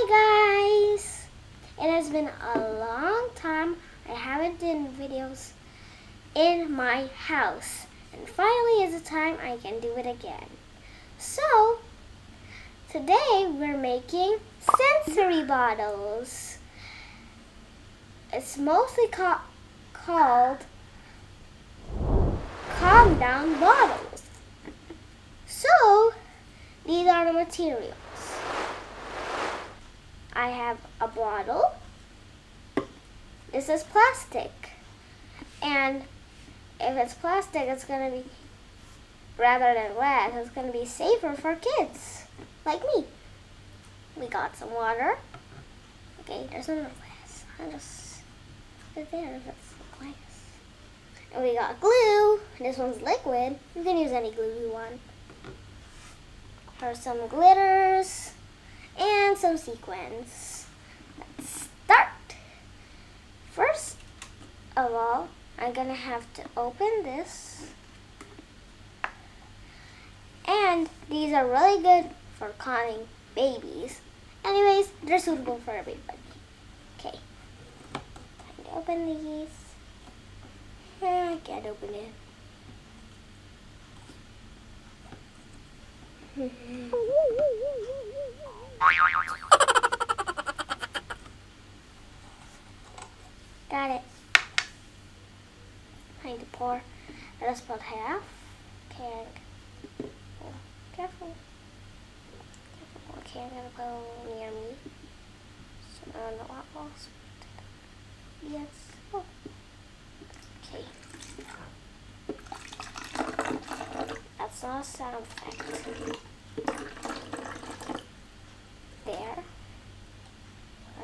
Hi guys! It has been a long time I haven't done videos in my house, and finally is the time I can do it again. So today we're making sensory bottles. It's mostly called calm down bottles. So these are the materials. I have a bottle. This is plastic. And if it's plastic, it's going to be, rather than glass, it's going to be safer for kids like me. We got some water. Okay, there's another glass. I'll just put it there if it's glass. And we got glue. This one's liquid. You can use any glue you want. There's some glitters and some sequins. Let's start. First of all, I'm gonna have to open this. And these are really good for calming babies. Anyways, they're suitable for everybody. Okay, time to open these. I can't open it. Got it. I need to pour. Let us put half. Okay. Oh, careful. Okay, I'm gonna put a little near me. So I don't know what else. Yes. Oh. Okay. That's not a sound effect. There.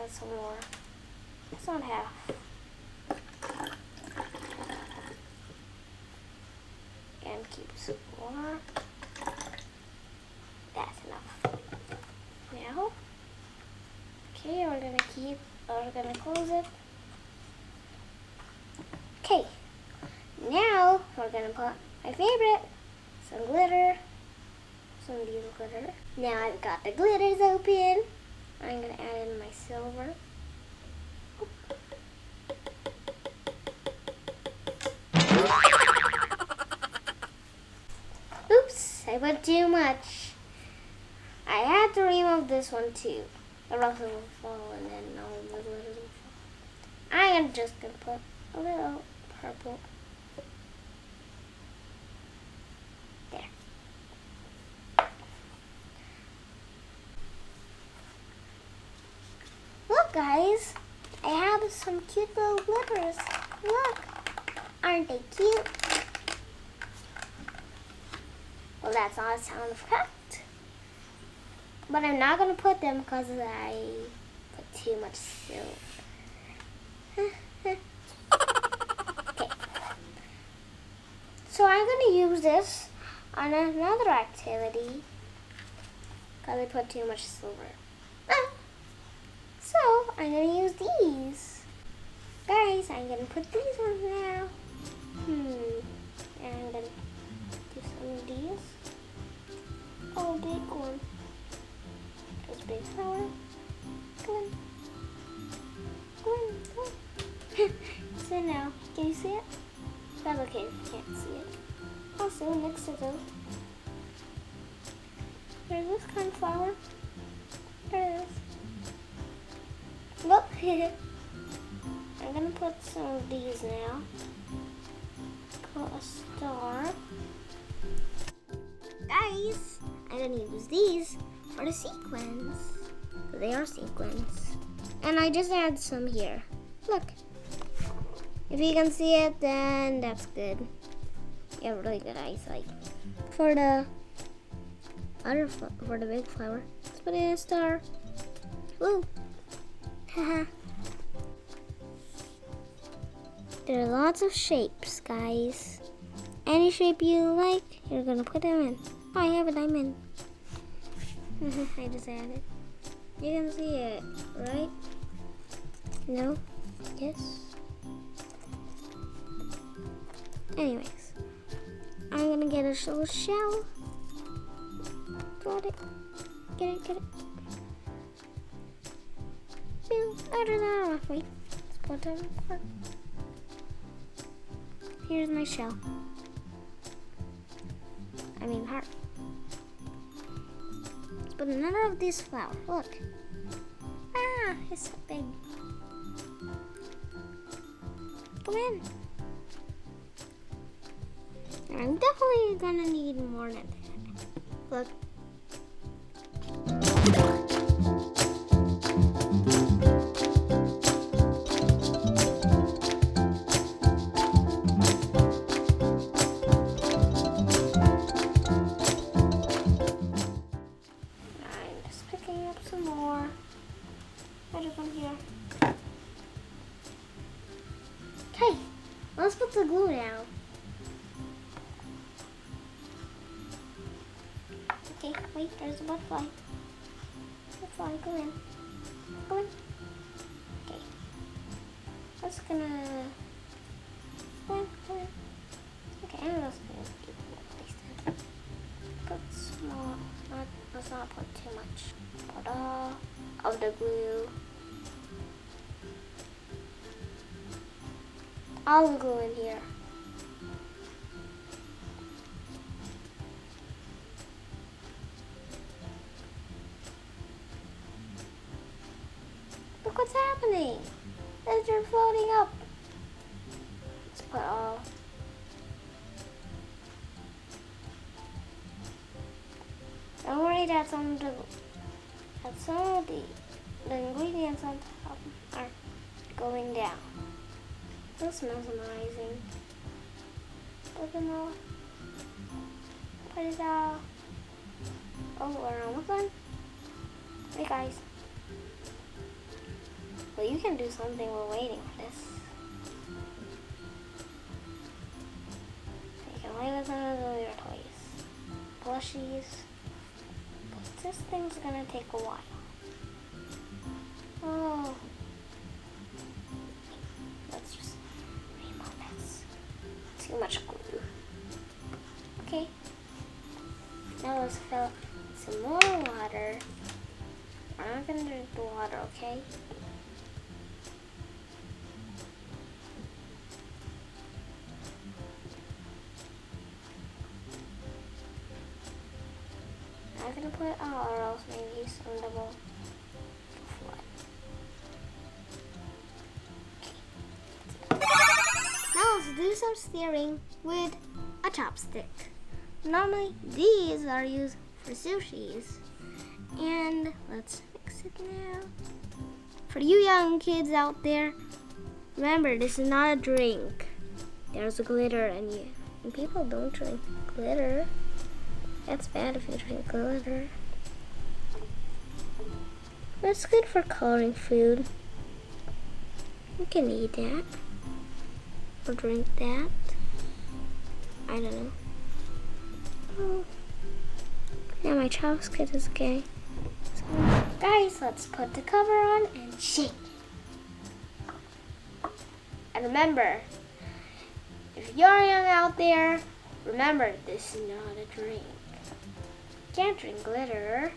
Add some more. That's not half. And keep some more. That's enough. Now, okay, we're gonna close it. Okay, now we're gonna put my favorite, some glitter, some diesel glitter. Now I've got the glitters open. I'm gonna add in my silver. Oops, I put too much. I had to remove this one too. The rest will fall and then all the glitters will fall. I am just gonna put a little purple. There. Look guys, I have some cute little glitters. Look, aren't they cute? Well, that's not a sound effect. But I'm not going to put them because I put too much silver. Okay. So I'm going to use this on another activity because I put too much silver. So I'm going to use these. Guys, I'm going to put these ones now. And I'm going to do some of these. Oh, big one. There's big flower. Come on. Come on. Come on. So now, can you see it? That's okay if you can't see it. Also, next to them, there's this kind of flower. There it is. Look. I'm going to put some of these now. Put a star. Guys, I'm going to use these for the sequins. They are sequins. And I just add some here. Look. If you can see it, then that's good. You have really good eyesight. For the big flower, let's put in a star. Woo. Haha. There are lots of shapes, guys. Any shape you like, you're gonna put them in. Oh, I have a diamond. I just added. You can see it, right? No? Yes? Anyways, I'm gonna get a little shell. Got it. Get it. I don't know. Wait, let's put it in. Here's my shell. I mean heart. Let's put another of these flowers. Look. Ah, it's so big. Come in. I'm definitely gonna need more than that. Look. I'm just picking up some more. I just want here. Okay, let's put the glue down. Okay, wait, there's a butterfly. Butterfly, go in. Go in. Okay. That's gonna... Go in, go in. Okay, I'm just gonna keep it placed. Put small, let's not put too much. Put all of the glue. All the glue in here. Look what's happening. They're floating up. Let's put all. Don't worry that some of the ingredients on top are going down. This mesmerizing. Put them all. Put it all. Oh, we're almost done. Hey guys. Well, you can do something while waiting for this. You can play with some of your toys. Plushies. But this thing's gonna take a while. Oh. Let's just remove this. Too much glue. Okay. Now let's fill some more water. I'm not gonna drink the water, okay? I'm gonna put it out, or else maybe some double flood. Now let's do some stirring with a chopstick. Normally these are used for sushis. And let's mix it now. For you young kids out there, remember this is not a drink. There's glitter and people don't drink glitter. That's bad if you drink glitter. But it's good for coloring food. You can eat that. Or drink that. I don't know. Oh. Yeah, my chopstick is okay. So, guys, let's put the cover on and shake. And remember, if you're young out there, remember this is not a drink. Can't drink glitter.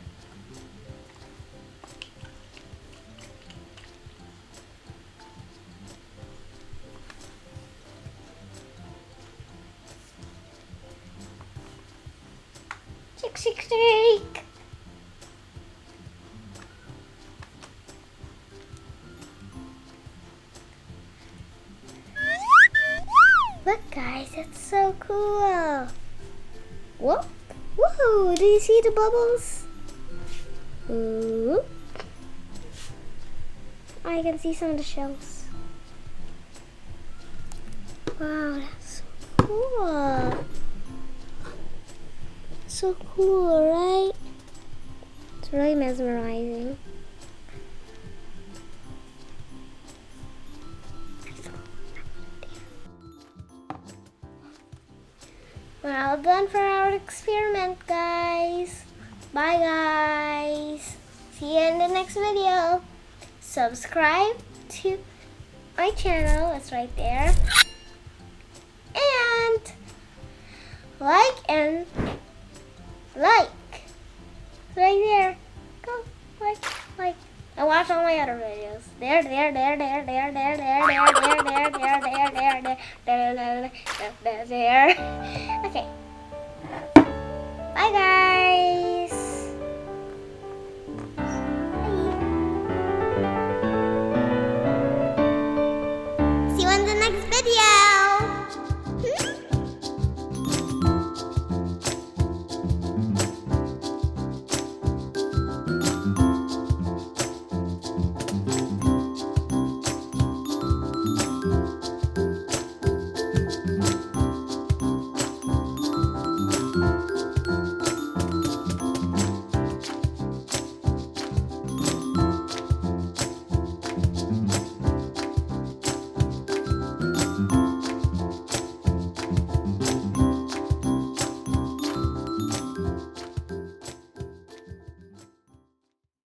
Shake, shake, shake. Look, guys, it's so cool. Whoa. Whoa, do you see the bubbles? Ooh. I can see some of the shells. Wow, that's so cool. So cool, right? It's really mesmerizing. We're all done for our experiment, guys. Bye, guys. See you in the next video. Subscribe to my channel. It's right there. And like and like. It's right there. Go like. and watch all my other videos. There. Okay. Bye, guys.